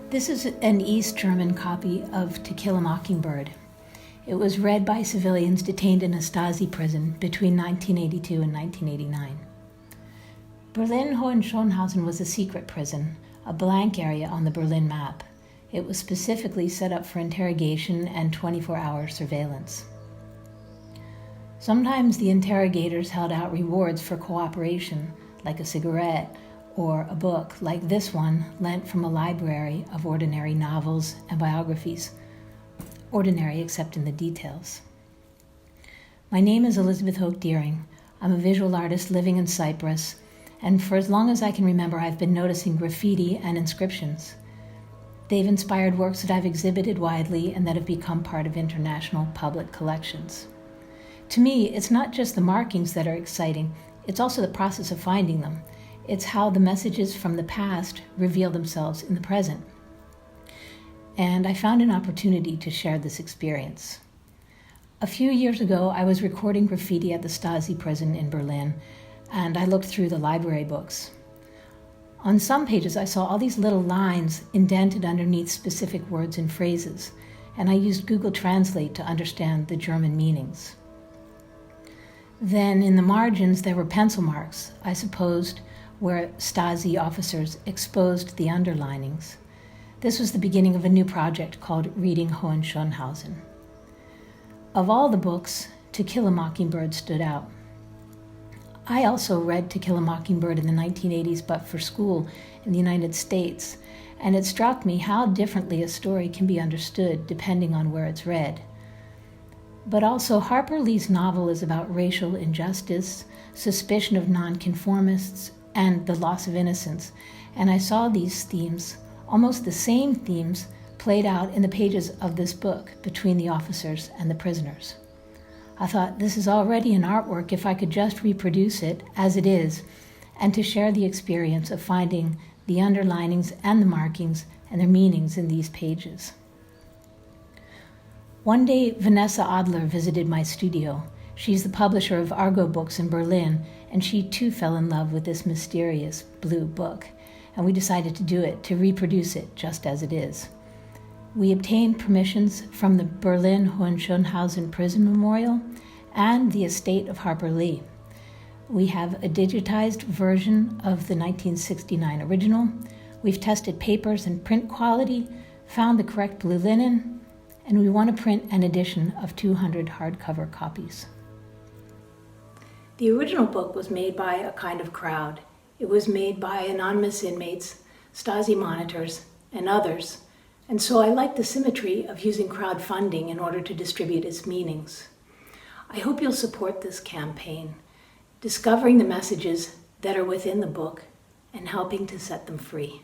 This is an East German copy of To Kill a Mockingbird. It was read by civilians detained in a Stasi prison between 1982 and 1989. Berlin Hohenschönhausen was a secret prison, a blank area on the Berlin map. It was specifically set up for interrogation and 24-hour surveillance. Sometimes the interrogators held out rewards for cooperation, like a cigarette, or a book like this one lent from a library of ordinary novels and biographies, ordinary except in the details. My name is Elizabeth Hoak-Doering. I'm a visual artist living in Cyprus, and for as long as I can remember, I've been noticing graffiti and inscriptions. They've inspired works that I've exhibited widely and that have become part of international public collections. To me, it's not just the markings that are exciting, it's also the process of finding them. It's how the messages from the past reveal themselves in the present. And I found an opportunity to share this experience. A few years ago, I was recording graffiti at the Stasi prison in Berlin, and I looked through the library books. On some pages, I saw all these little lines indented underneath specific words and phrases, and I used Google Translate to understand the German meanings. Then in the margins, there were pencil marks, I supposed, where Stasi officers exposed the underlinings. This was the beginning of a new project called Reading Hohenschönhausen. Of all the books, To Kill a Mockingbird stood out. I also read To Kill a Mockingbird in the 1980s, but for school in the United States, and it struck me how differently a story can be understood depending on where it's read. But also, Harper Lee's novel is about racial injustice, suspicion of nonconformists, and the loss of innocence. And I saw these themes, almost the same themes, played out in the pages of this book between the officers and the prisoners. I thought, this is already an artwork if I could just reproduce it as it is, and to share the experience of finding the underlinings and the markings and their meanings in these pages. One day, Vanessa Adler visited my studio. She's the publisher of Argo Books in Berlin, and she too fell in love with this mysterious blue book, and we decided to do it, to reproduce it just as it is. We obtained permissions from the Berlin Hohenschönhausen Prison Memorial and the estate of Harper Lee. We have a digitized version of the 1969 original. We've tested papers and print quality, found the correct blue linen, and we want to print an edition of 200 hardcover copies. The original book was made by a kind of crowd. It was made by anonymous inmates, Stasi monitors, and others, and so I like the symmetry of using crowdfunding in order to distribute its meanings. I hope you'll support this campaign, discovering the messages that are within the book and helping to set them free.